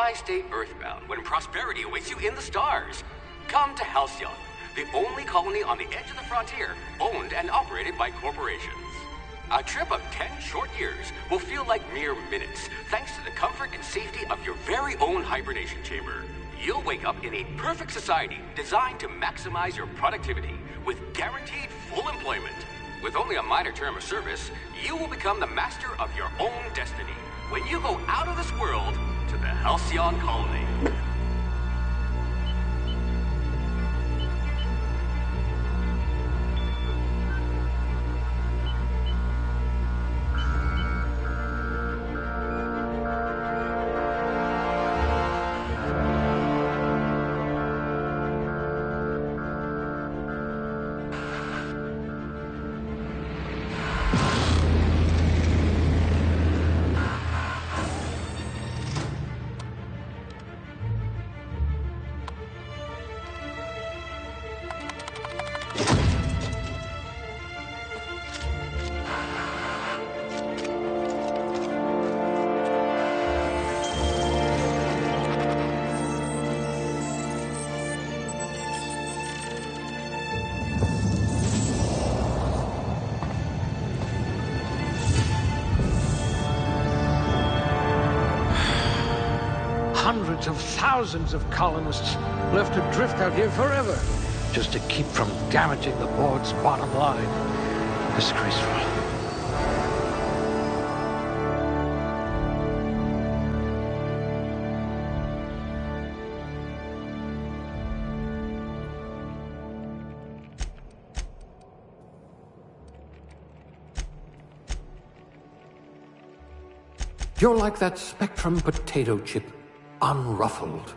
Why stay earthbound when prosperity awaits you in the stars? Come to Halcyon, the only colony on the edge of the frontier, owned and operated by corporations. A trip of 10 short years will feel like mere minutes, thanks to the comfort and safety of your very own hibernation chamber. You'll wake up in a perfect society designed to maximize your productivity with guaranteed full employment. With only a minor term of service, you will become the master of your own destiny when you go out of this world to the Halcyon colony. Hundreds of thousands of colonists left adrift out here forever, just to keep from damaging the board's bottom line. Disgraceful. You're like that Spectrum potato chip, unruffled.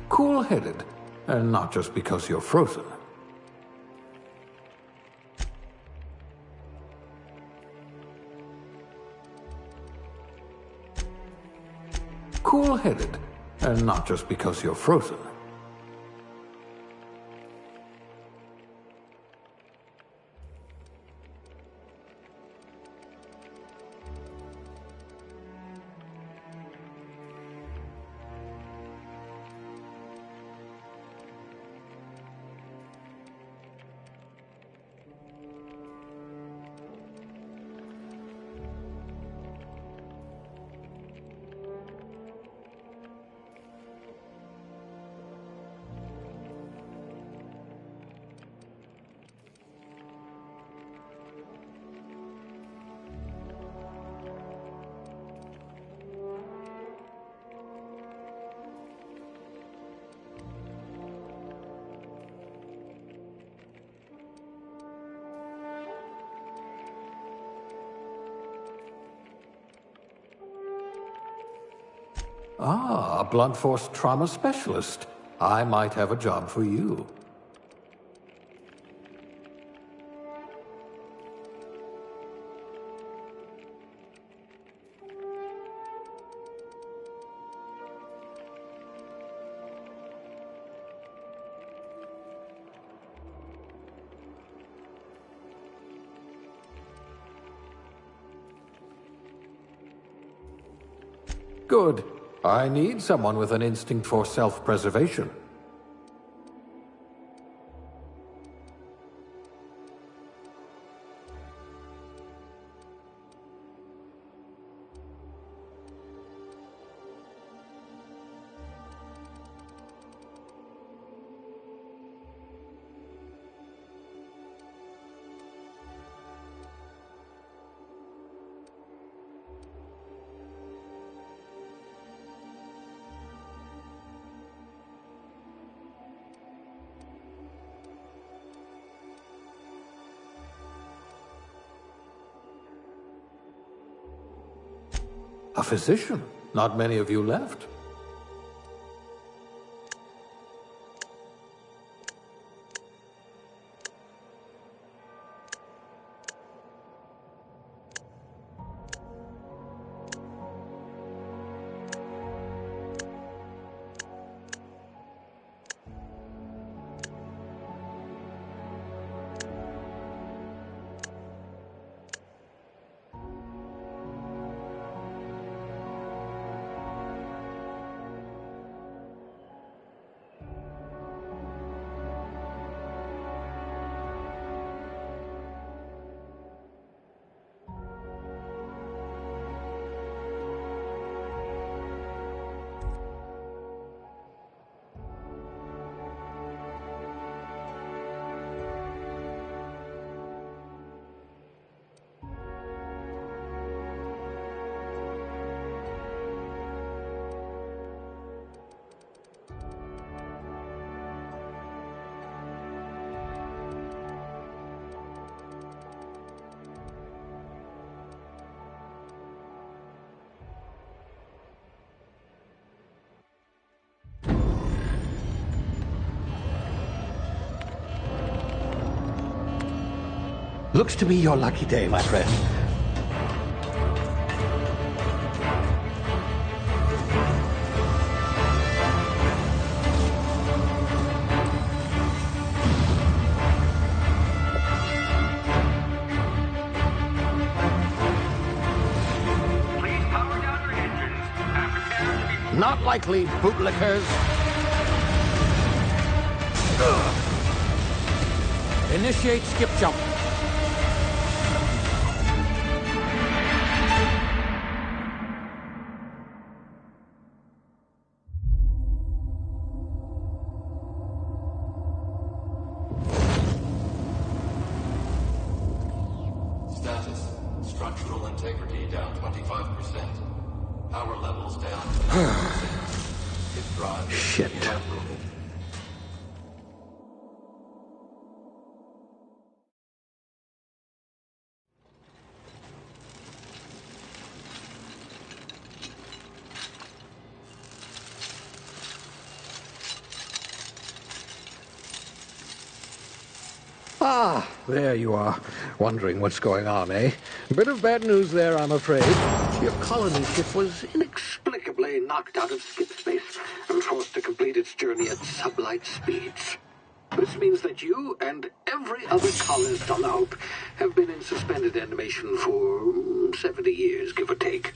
Cool-headed, and not just because you're frozen. Cool-headed, and not just because you're frozen. Ah, a blunt force trauma specialist. I might have a job for you. Good. I need someone with an instinct for self-preservation. A physician. Not many of you left. Looks to be your lucky day, my friend. Please power down your engines and prepare to be... Not likely, bootlickers. Initiate skip jump. Status. Structural integrity down 25%. Power levels down 10%. Hit drive. Shit. Ah, there you are. Wondering what's going on, eh? Bit of bad news there, I'm afraid. Your colony ship was inexplicably knocked out of skip space and forced to complete its journey at sublight speeds. This means that you and every other colonist on the Hope have been in suspended animation for 70 years, give or take.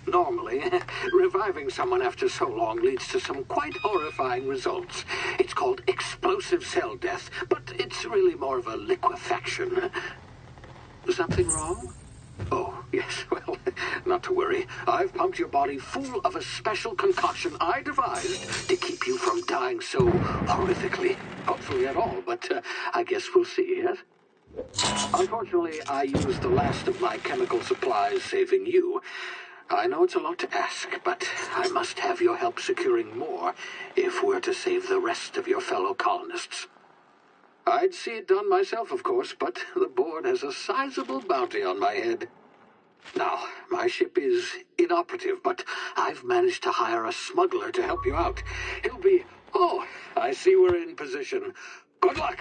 Normally, reviving someone after so long leads to some quite horrifying results. It's called explosive cell death, but it's really more of a liquefaction. Something wrong? Oh, yes, well, not to worry. I've pumped your body full of a special concoction I devised to keep you from dying so horrifically. Hopefully at all, but I guess we'll see, yes? Unfortunately, I used the last of my chemical supplies saving you. I know it's a lot to ask, but I must have your help securing more if we're to save the rest of your fellow colonists. I'd see it done myself, of course, but the board has a sizable bounty on my head. Now, my ship is inoperative, but I've managed to hire a smuggler to help you out. He'll be... Oh, I see we're in position. Good luck!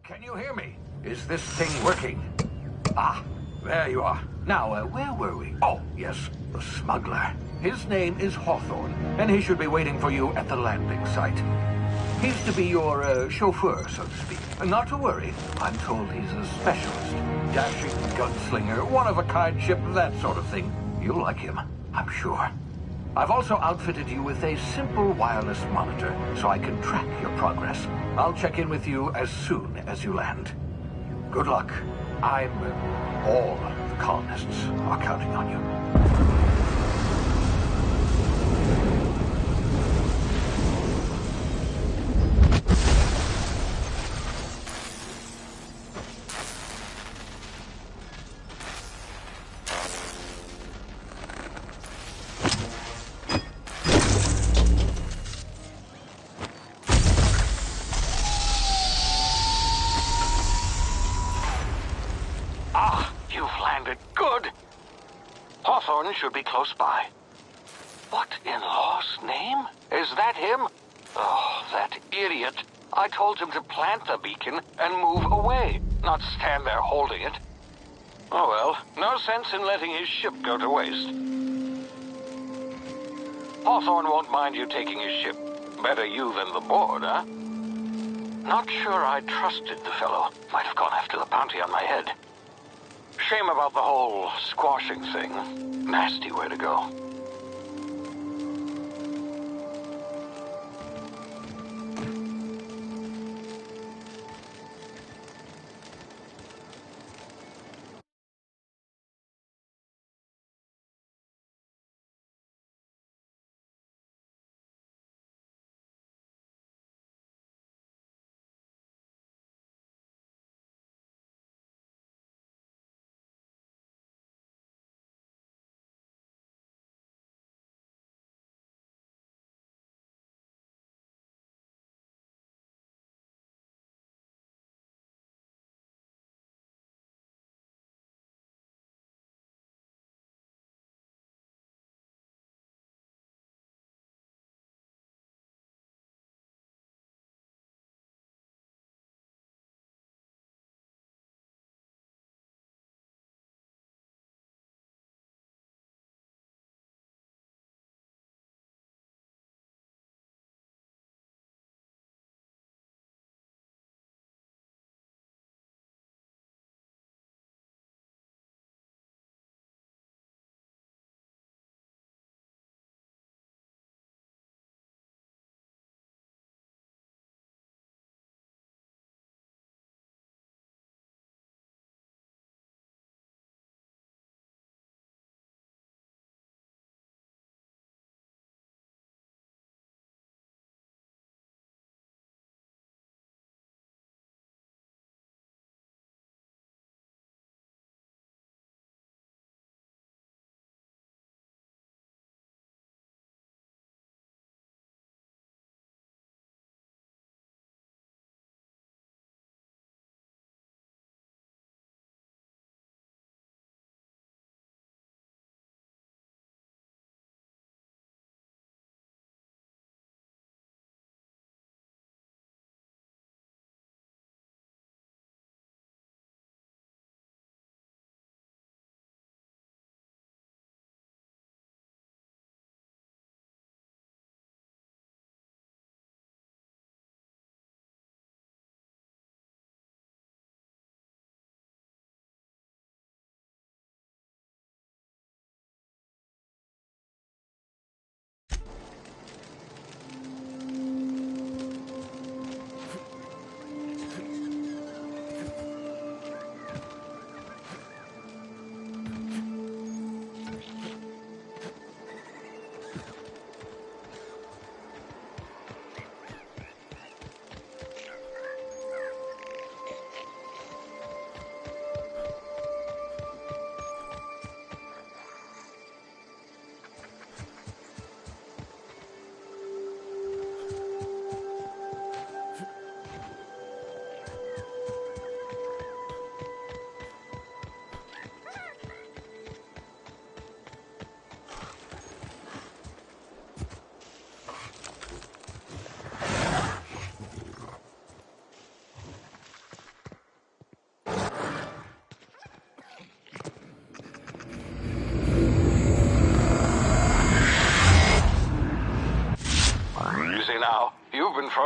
Can you hear me? Is this thing working? Ah, there you are. Now, where were we? Oh, yes, the smuggler. His name is Hawthorne, and he should be waiting for you at the landing site. He's to be your chauffeur, so to speak. Not to worry. I'm told he's a specialist. Dashing gunslinger, one-of-a-kind ship, that sort of thing. You'll like him, I'm sure. I've also outfitted you with a simple wireless monitor, so I can track your progress. I'll check in with you as soon as you land. Good luck. All the colonists are counting on you. Good. Hawthorne should be close by. What in law's name? Is that him? Oh, that idiot. I told him to plant the beacon and move away, not stand there holding it. Oh well, no sense in letting his ship go to waste. Hawthorne won't mind you taking his ship. Better you than the board, huh? Not sure I trusted the fellow. Might have gone after the bounty on my head. Shame about the whole squashing thing. Nasty way to go.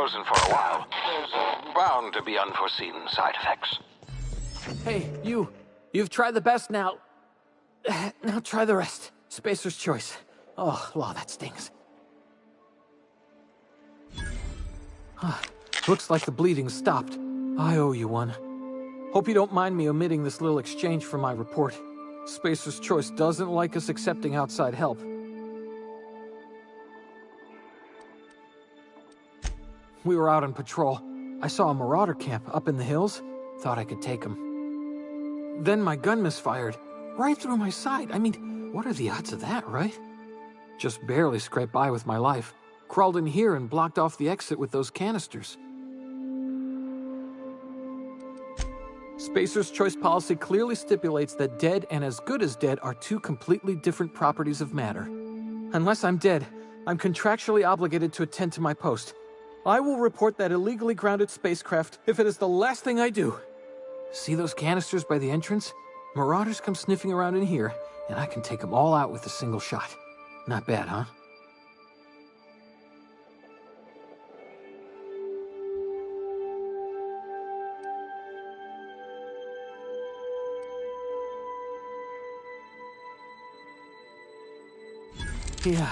frozen for a while. There's bound to be unforeseen side effects. Hey, you've tried the best now. Now try the rest. Spacer's choice. Oh, law, that stings. Looks like the bleeding stopped. I owe you one. Hope you don't mind me omitting this little exchange from my report. Spacer's choice doesn't like us accepting outside help. We were out on patrol. I saw a marauder camp up in the hills. Thought I could take him. Then my gun misfired. Right through my side. I mean, what are the odds of that, right? Just barely scraped by with my life. Crawled in here and blocked off the exit with those canisters. Spacer's choice policy clearly stipulates that dead and as good as dead are two completely different properties of matter. Unless I'm dead, I'm contractually obligated to attend to my post. I will report that illegally grounded spacecraft if it is the last thing I do. See those canisters by the entrance? Marauders come sniffing around in here, and I can take them all out with a single shot. Not bad, huh? Yeah,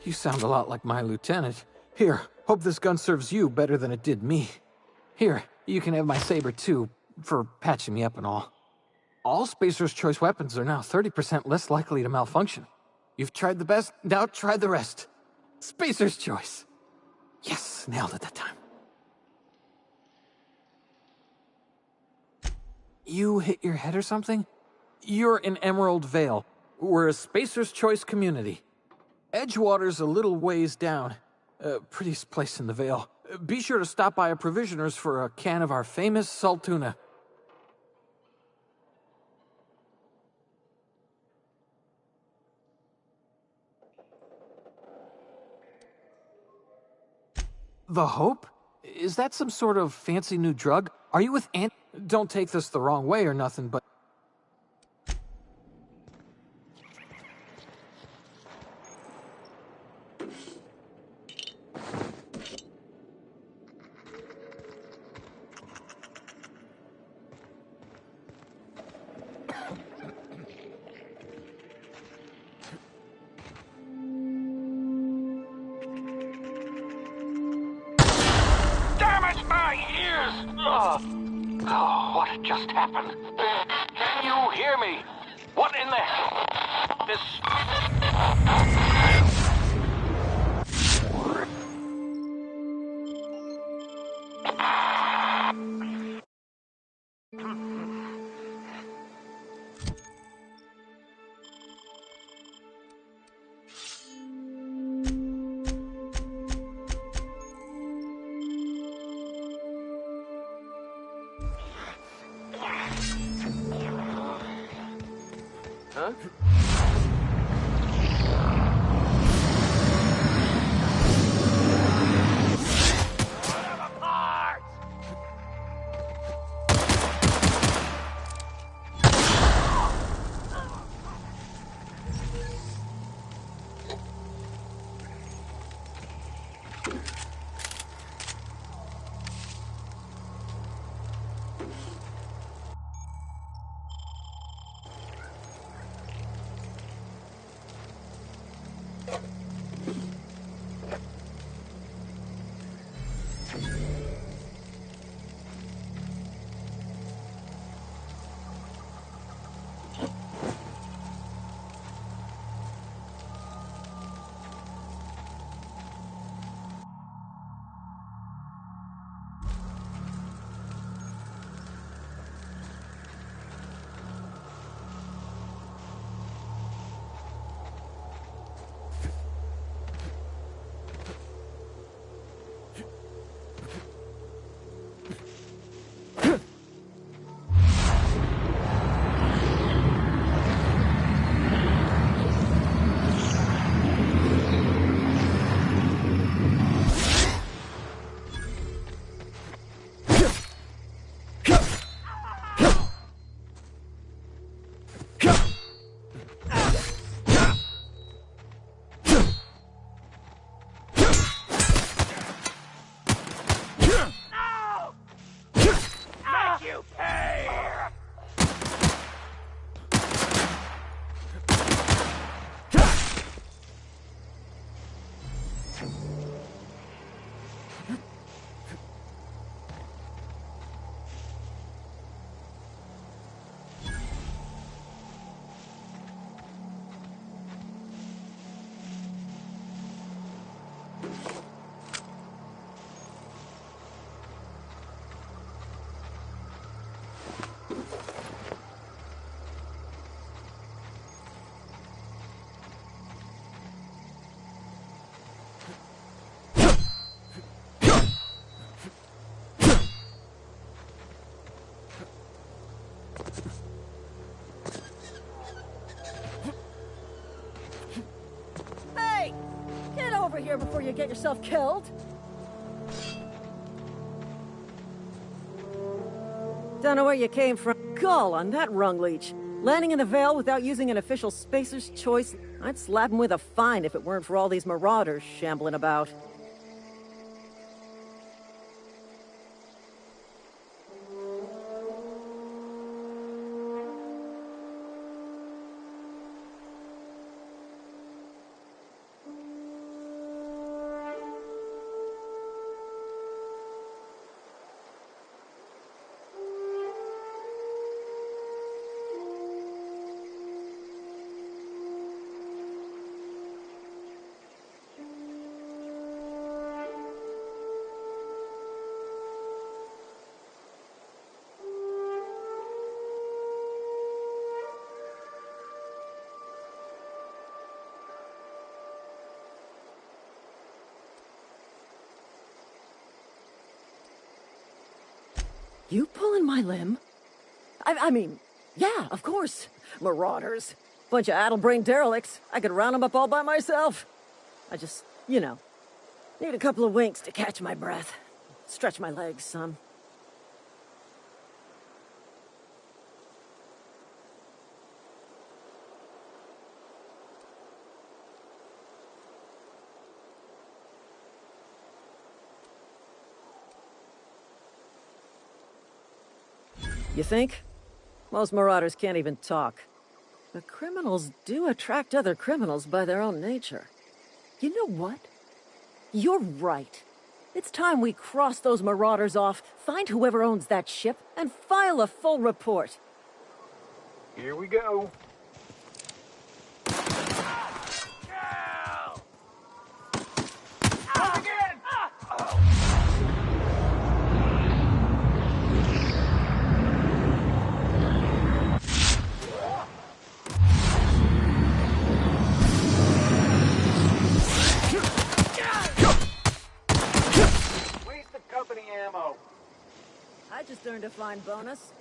you sound a lot like my lieutenant. Here, hope this gun serves you better than it did me. Here, you can have my saber too, for patching me up and all. All Spacer's choice weapons are now 30% less likely to malfunction. You've tried the best, now try the rest. Spacer's choice. Yes, nailed it that time. You hit your head or something? You're in Emerald Vale. We're a Spacer's choice community. Edgewater's a little ways down. Prettiest place in the Vale. Be sure to stop by a provisioner's for a can of our famous salt tuna. The Hope? Is that some sort of fancy new drug? Are you with Aunt? Don't take this the wrong way or nothing, but... Oh, what just happened? Can you hear me? What in the hell? This... Huh? of here before you get yourself killed. Don't know where you came from. Gall on that rung leech. Landing in the Vale without using an official Spacer's Choice, I'd slap him with a fine if it weren't for all these marauders shambling about. You pulling my limb? I mean, yeah, of course. Marauders. Bunch of addle-brained derelicts. I could round them up all by myself. I just, need a couple of winks to catch my breath. Stretch my legs some. You think? Most marauders can't even talk. But criminals do attract other criminals by their own nature. You know what? You're right. It's time we cross those marauders off, find whoever owns that ship, and file a full report. Here we go. I just earned a fine bonus.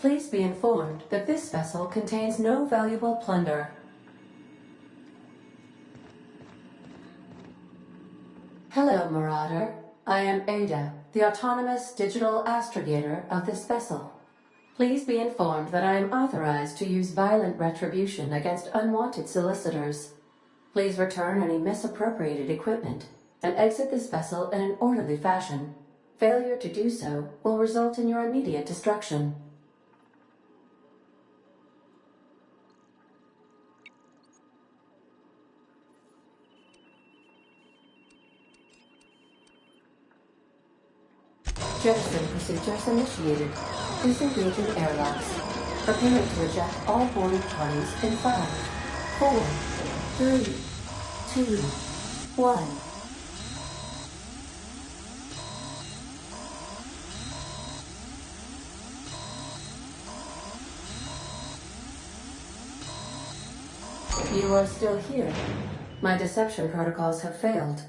Please be informed that this vessel contains no valuable plunder. Hello, Marauder. I am Ada, the autonomous digital astrogator of this vessel. Please be informed that I am authorized to use violent retribution against unwanted solicitors. Please return any misappropriated equipment and exit this vessel in an orderly fashion. Failure to do so will result in your immediate destruction. Jettison procedures initiated. Disengaging airlocks. Preparing to eject all boarding parties in 5, 4, 3, 2, 1. You are still here. My deception protocols have failed.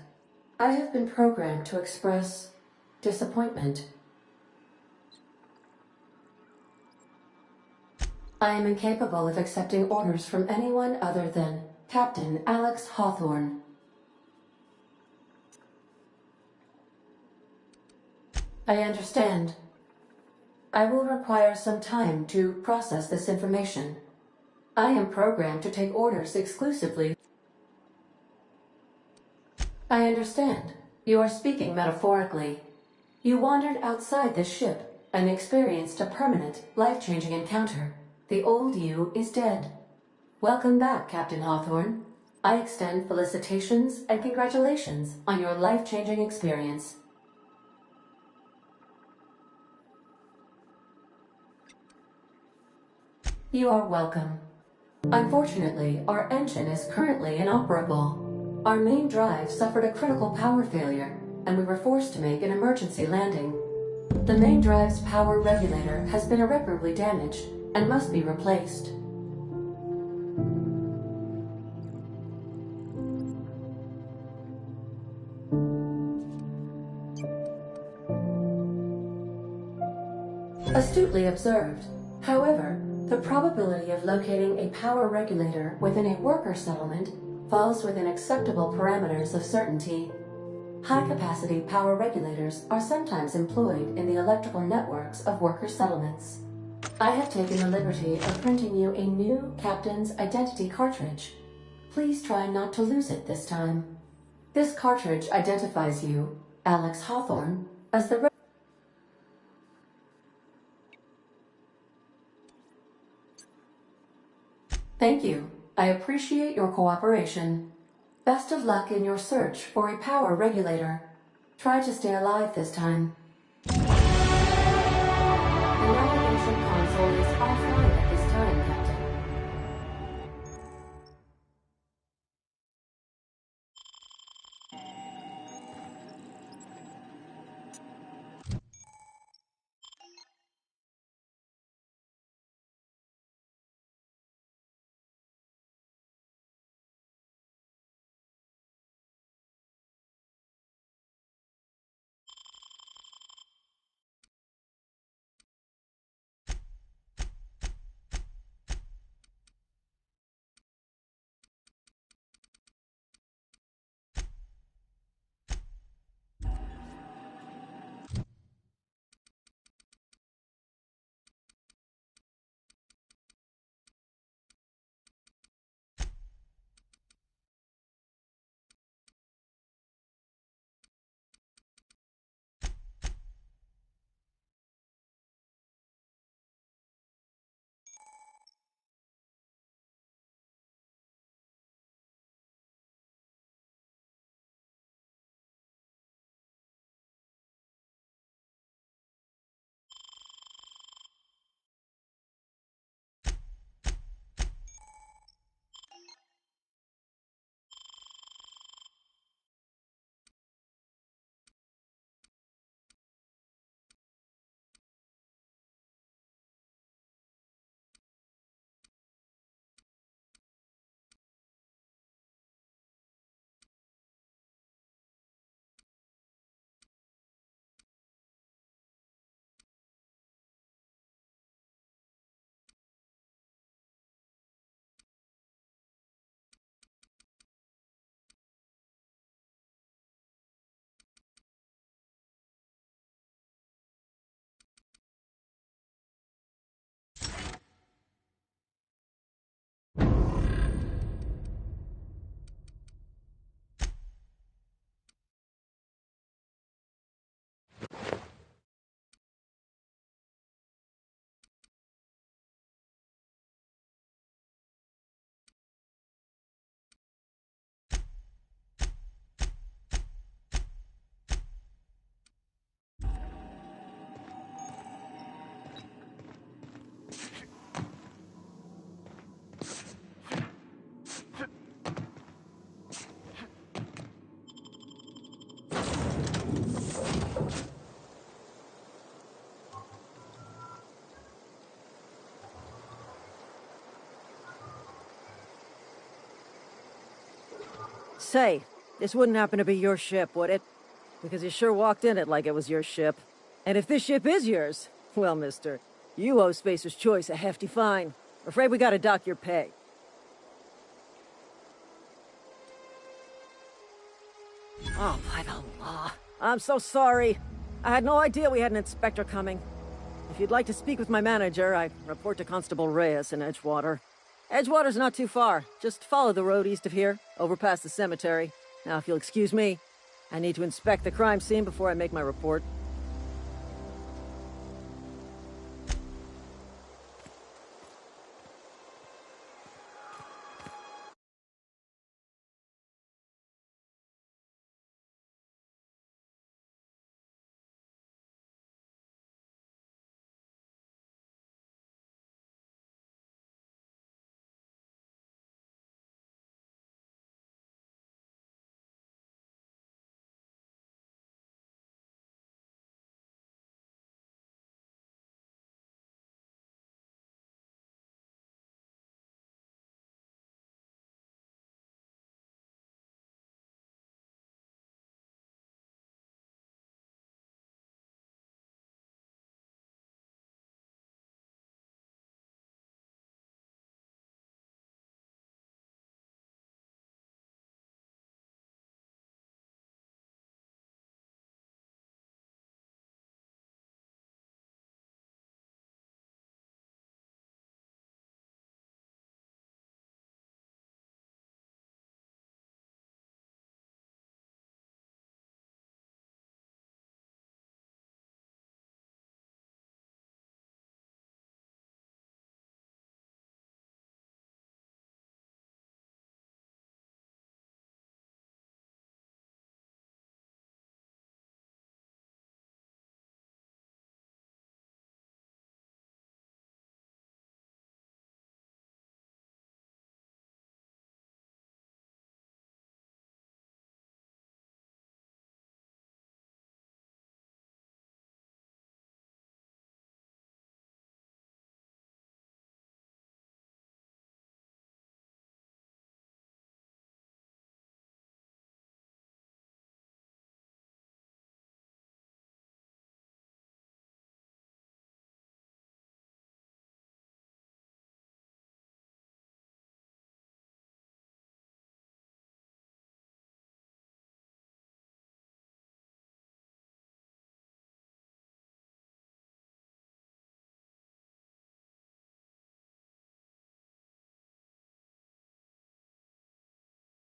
I have been programmed to express disappointment. I am incapable of accepting orders from anyone other than Captain Alex Hawthorne. I understand. I will require some time to process this information. I am programmed to take orders exclusively. I understand. You are speaking metaphorically. You wandered outside this ship and experienced a permanent, life-changing encounter. The old you is dead. Welcome back, Captain Hawthorne. I extend felicitations and congratulations on your life-changing experience. You are welcome. Unfortunately, our engine is currently inoperable. Our main drive suffered a critical power failure, and we were forced to make an emergency landing. The main drive's power regulator has been irreparably damaged and must be replaced. Astutely observed. However, the probability of locating a power regulator within a worker settlement falls within acceptable parameters of certainty. High-capacity power regulators are sometimes employed in the electrical networks of worker settlements. I have taken the liberty of printing you a new Captain's Identity cartridge. Please try not to lose it this time. This cartridge identifies you, Alex Hawthorne, as the Thank you. I appreciate your cooperation. Best of luck in your search for a power regulator. Try to stay alive this time. The navigation console is offline at this time, Captain. Say, this wouldn't happen to be your ship, would it? Because you sure walked in it like it was your ship. And if this ship is yours, well, mister, you owe Spacer's Choice a hefty fine. Afraid we gotta dock your pay. Oh, by the law. I'm so sorry. I had no idea we had an inspector coming. If you'd like to speak with my manager, I report to Constable Reyes in Edgewater. Edgewater's not too far. Just follow the road east of here, over past the cemetery. Now, if you'll excuse me, I need to inspect the crime scene before I make my report.